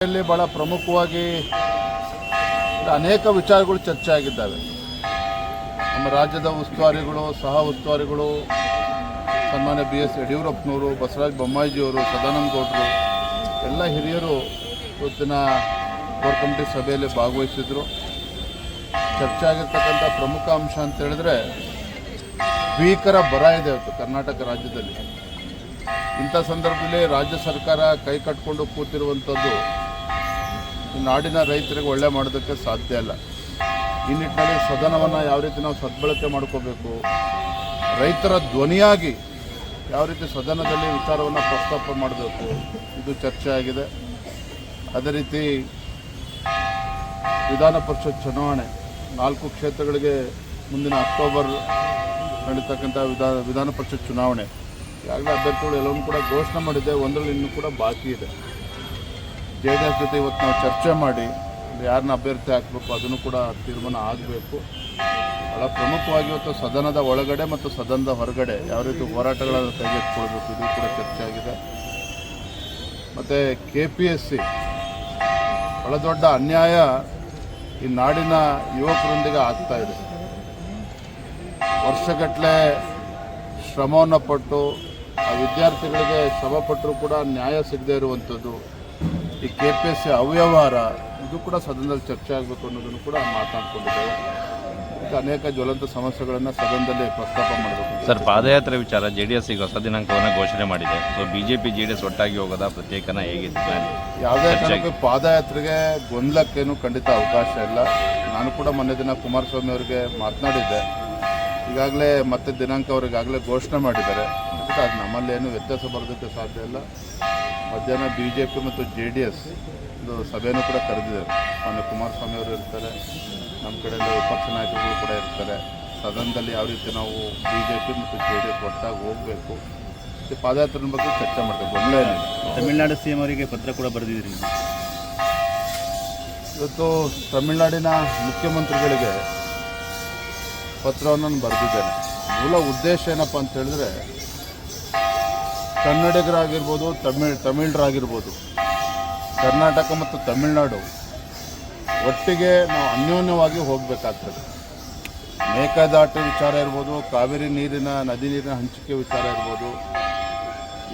ಇಲ್ಲಿ ಬಹಳ ಪ್ರಮುಖವಾಗಿ ಅನೇಕ ವಿಚಾರಗಳು ಚರ್ಚೆ ಆಗಿದ್ದಾವೆ. ನಮ್ಮ ರಾಜ್ಯದ ಉಸ್ತುವಾರಿಗಳು, ಸಹ ಉಸ್ತುವಾರಿಗಳು, ಸನ್ಮಾನ್ಯ BS ಯಡಿಯೂರಪ್ಪನವರು, ಬಸವರಾಜ ಬೊಮ್ಮಾಯಿಜಿಯವರು, ಸದಾನಂದ ಗೌಡರು ಎಲ್ಲ ಹಿರಿಯರು ಇವತ್ತಿನ ಕೋರ್ ಕಮಿಟಿ ಸಭೆಯಲ್ಲಿ ಭಾಗವಹಿಸಿದ್ರು. ಚರ್ಚೆ ಆಗಿರ್ತಕ್ಕಂಥ ಪ್ರಮುಖ ಅಂಶ ಅಂತ ಹೇಳಿದ್ರೆ ಭೀಕರ ಬರ ಇದೆ ಇವತ್ತು ಕರ್ನಾಟಕ ರಾಜ್ಯದಲ್ಲಿ. ಇಂಥ ಸಂದರ್ಭದಲ್ಲಿ ರಾಜ್ಯ ಸರ್ಕಾರ ಕೈ ಕಟ್ಕೊಂಡು ಕೂತಿರುವಂಥದ್ದು ಈ ನಾಡಿನ ರೈತರಿಗೆ ಒಳ್ಳೆ ಮಾಡೋದಕ್ಕೆ ಸಾಧ್ಯ ಇಲ್ಲ. ಈ ನಿಟ್ಟಿನಲ್ಲಿ ಸದನವನ್ನು ಯಾವ ರೀತಿ ನಾವು ಸದ್ಬಳಕೆ ಮಾಡ್ಕೋಬೇಕು, ರೈತರ ಧ್ವನಿಯಾಗಿ ಯಾವ ರೀತಿ ಸದನದಲ್ಲಿ ವಿಚಾರವನ್ನು ಪ್ರಸ್ತಾಪ ಮಾಡಬೇಕು, ಇದು ಚರ್ಚೆ ಆಗಿದೆ. ಅದೇ ರೀತಿ ವಿಧಾನ ಪರಿಷತ್ ಚುನಾವಣೆ 4 ಕ್ಷೇತ್ರಗಳಿಗೆ ಮುಂದಿನ ಅಕ್ಟೋಬರ್ ನಡೀತಕ್ಕಂಥ ವಿಧಾನ ಪರಿಷತ್ ಚುನಾವಣೆ ಈಗಾಗಲೇ ಅಭ್ಯರ್ಥಿಗಳು ಎಲ್ಲವನ್ನೂ ಕೂಡ ಘೋಷಣೆ ಮಾಡಿದೆ. ಒಂದರಲ್ಲಿ ಇನ್ನೂ ಕೂಡ ಬಾಕಿ ಇದೆ. JDS ಜೊತೆ ಇವತ್ತು ನಾವು ಚರ್ಚೆ ಮಾಡಿ ಯಾರನ್ನ ಅಭ್ಯರ್ಥಿ ಹಾಕಬೇಕು ಅದನ್ನು ಕೂಡ ತೀರ್ಮಾನ ಆಗಬೇಕು. ಭಾಳ ಪ್ರಮುಖವಾಗಿ ಇವತ್ತು ಸದನದ ಒಳಗಡೆ ಮತ್ತು ಸದನದ ಹೊರಗಡೆ ಯಾವ ರೀತಿ ಹೋರಾಟಗಳನ್ನು ಕೈಗೆತ್ತಿಕೊಳ್ಬೇಕು ಇದು ಕೂಡ ಚರ್ಚೆ ಆಗಿದೆ. ಮತ್ತು KPSC ಬಹಳ ದೊಡ್ಡ ಅನ್ಯಾಯ ಈ ನಾಡಿನ ಯುವಕರೊಂದಿಗೆ ಆಗ್ತಾ ಇದೆ. ವರ್ಷಗಟ್ಟಲೆ ಶ್ರಮವನ್ನು ಪಟ್ಟು ಆ ವಿದ್ಯಾರ್ಥಿಗಳಿಗೆ ಶ್ರಮಪಟ್ಟರೂ ಕೂಡ ನ್ಯಾಯ ಸಿಗದೇ ಇರುವಂಥದ್ದು, ಈ KPSC ಅವ್ಯವಹಾರ ಇದು ಕೂಡ ಸದನದಲ್ಲಿ ಚರ್ಚೆ ಆಗಬೇಕು ಅನ್ನೋದನ್ನು ಕೂಡ ಮಾತನಾಡ್ಕೊಂಡಿದ್ದೇವೆ. ಅನೇಕ ಜ್ವಲಂತ ಸಮಸ್ಯೆಗಳನ್ನು ಸದನದಲ್ಲಿ ಪ್ರಸ್ತಾಪ ಮಾಡಬೇಕು. ಸರ್, ಪಾದಯಾತ್ರೆ ವಿಚಾರ JDS ಈಗ ಹೊಸ ದಿನಾಂಕವನ್ನು ಘೋಷಣೆ ಮಾಡಿದೆ. ಸೊ BJP JDS ಒಟ್ಟಾಗಿ ಹೋಗೋದಾ, ಪ್ರತ್ಯೇಕನ ಹೇಗಿದೆ ಪ್ಲಾನ್? ಯಾವುದೇ ಕಾರಣಕ್ಕೂ ಪಾದಯಾತ್ರೆಗೆ ಗೊಂದಲಕ್ಕೇನು ಖಂಡಿತ ಅವಕಾಶ ಇಲ್ಲ. ನಾನು ಕೂಡ ಮೊನ್ನೆ ದಿನ ಕುಮಾರಸ್ವಾಮಿ ಅವರಿಗೆ ಮಾತನಾಡಿದ್ದೆ. ಈಗಾಗಲೇ ಮತ್ತೆ ದಿನಾಂಕ ಅವರಿಗಾಗಲೇ ಘೋಷಣೆ ಮಾಡಿದ್ದಾರೆ. ಅದಕ್ಕೆ ಅದು ನಮ್ಮಲ್ಲೇನು ವ್ಯತ್ಯಾಸ ಬರೋದಕ್ಕೆ ಸಾಧ್ಯ ಇಲ್ಲ. ಮಧ್ಯಾಹ್ನ BJP ಮತ್ತು JDS ಒಂದು ಸಭೆಯನ್ನು ಕೂಡ ಕರೆದಿದ್ದಾರೆ. ಮೊನ್ನೆ ಕುಮಾರಸ್ವಾಮಿ ಅವರು ಇರ್ತಾರೆ, ನಮ್ಮ ಕಡೆಯಿಂದ ವಿಪಕ್ಷ ನಾಯಕರುಗಳು ಕೂಡ ಇರ್ತಾರೆ. ಸದನದಲ್ಲಿ ಯಾವ ರೀತಿ ನಾವು BJP ಮತ್ತು JDS ಒಟ್ಟಾಗಿ ಹೋಗಬೇಕು, ಪಾದಯಾತ್ರೆ ಬಗ್ಗೆ ಚರ್ಚೆ ಮಾಡ್ತೇವೆ. ಗೊಂದಲ ಏನಿದೆ. ತಮಿಳುನಾಡು CM ಅವರಿಗೆ ಪತ್ರ ಕೂಡ ಬರೆದಿದ್ರಿ. ಇವತ್ತು ತಮಿಳುನಾಡಿನ ಮುಖ್ಯಮಂತ್ರಿಗಳಿಗೆ ಪತ್ರವನ್ನು ಬರೆದಿದ್ದೇನೆ. ಮೂಲ ಉದ್ದೇಶ ಏನಪ್ಪ ಅಂತ ಹೇಳಿದ್ರೆ, ಕನ್ನಡಿಗರಾಗಿರ್ಬೋದು, ತಮಿಳರಾಗಿರ್ಬೋದು, ಕರ್ನಾಟಕ ಮತ್ತು ತಮಿಳುನಾಡು ಒಟ್ಟಿಗೆ ನಾವು ಅನ್ಯೋನ್ಯವಾಗಿ ಹೋಗಬೇಕಾಗ್ತದೆ. ಮೇಕೆದಾಟು ವಿಚಾರ ಇರ್ಬೋದು, ಕಾವೇರಿ ನದಿ ನೀರಿನ ಹಂಚಿಕೆ ವಿಚಾರ ಇರ್ಬೋದು,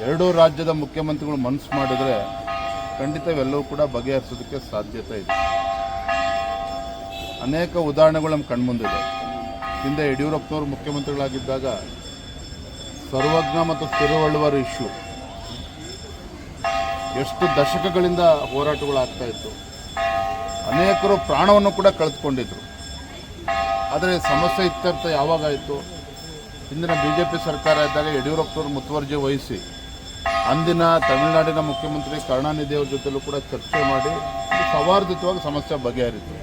ಎರಡೂ ರಾಜ್ಯದ ಮುಖ್ಯಮಂತ್ರಿಗಳು ಮನಸ್ಸು ಮಾಡಿದರೆ ಖಂಡಿತ ಇವೆಲ್ಲವೂ ಕೂಡ ಬಗೆಹರಿಸೋದಕ್ಕೆ ಸಾಧ್ಯತೆ ಇದೆ. ಅನೇಕ ಉದಾಹರಣೆಗಳು ನಮ್ಮ ಕಣ್ಮುಂದಿದೆ. ಹಿಂದೆ ಯಡಿಯೂರಪ್ಪನವರು ಮುಖ್ಯಮಂತ್ರಿಗಳಾಗಿದ್ದಾಗ ಸರ್ವಜ್ಞ ಮತ್ತು ತಿರುವಳ್ಳುವರ್ ಇಶ್ಯೂ ಎಷ್ಟು ದಶಕಗಳಿಂದ ಹೋರಾಟಗಳಾಗ್ತಾ ಇತ್ತು. ಅನೇಕರು ಪ್ರಾಣವನ್ನು ಕೂಡ ಕಳೆದುಕೊಂಡಿದ್ರು. ಆದರೆ ಸಮಸ್ಯೆ ಇತ್ಯರ್ಥ ಯಾವಾಗಾಯಿತು? ಹಿಂದಿನ BJP ಸರ್ಕಾರ ಇದ್ದಾಗ ಯಡಿಯೂರಪ್ಪನವರು ಮುತುವರ್ಜಿ ವಹಿಸಿ ಅಂದಿನ ತಮಿಳುನಾಡಿನ ಮುಖ್ಯಮಂತ್ರಿ ಕರುಣಾನಿಧಿ ಅವ್ರ ಜೊತೆಲೂ ಕೂಡ ಚರ್ಚೆ ಮಾಡಿ ಸೌಹಾರ್ದಯುತವಾಗಿ ಸಮಸ್ಯೆ ಬಗೆಹರಿತು.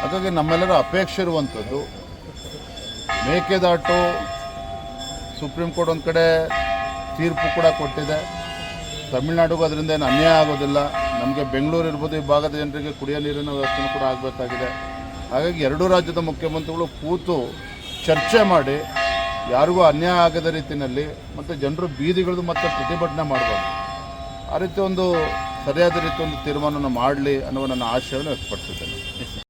ಹಾಗಾಗಿ ನಮ್ಮೆಲ್ಲರ ಅಪೇಕ್ಷೆ ಇರುವಂಥದ್ದು, ಮೇಕೆದಾಟು ಸುಪ್ರೀಂ ಕೋರ್ಟ್ ಒಂದು ಕಡೆ ತೀರ್ಪು ಕೂಡ ಕೊಟ್ಟಿದೆ. ತಮಿಳುನಾಡಿಗೂ ಅದರಿಂದ ಏನು ಅನ್ಯಾಯ ಆಗೋದಿಲ್ಲ. ನಮಗೆ ಬೆಂಗಳೂರು ಇರ್ಬೋದು, ಈ ಭಾಗದ ಜನರಿಗೆ ಕುಡಿಯೋ ನೀರಿನ ವ್ಯವಸ್ಥೆನೂ ಕೂಡ ಆಗಬೇಕಾಗಿದೆ. ಹಾಗಾಗಿ ಎರಡೂ ರಾಜ್ಯದ ಮುಖ್ಯಮಂತ್ರಿಗಳು ಕೂತು ಚರ್ಚೆ ಮಾಡಿ ಯಾರಿಗೂ ಅನ್ಯಾಯ ಆಗದ ರೀತಿಯಲ್ಲಿ ಮತ್ತು ಜನರು ಬೀದಿಗಳಿದು ಮತ್ತೆ ಪ್ರತಿಭಟನೆ ಮಾಡಬಾರ್ದು. ಆ ರೀತಿ ಒಂದು ಸರಿಯಾದ ರೀತಿ ಒಂದು ತೀರ್ಮಾನವನ್ನು ಮಾಡಲಿ ಅನ್ನುವ ನನ್ನ ಆಶಯವನ್ನು ವ್ಯಕ್ತಪಡಿಸಿದ್ದೇನೆ.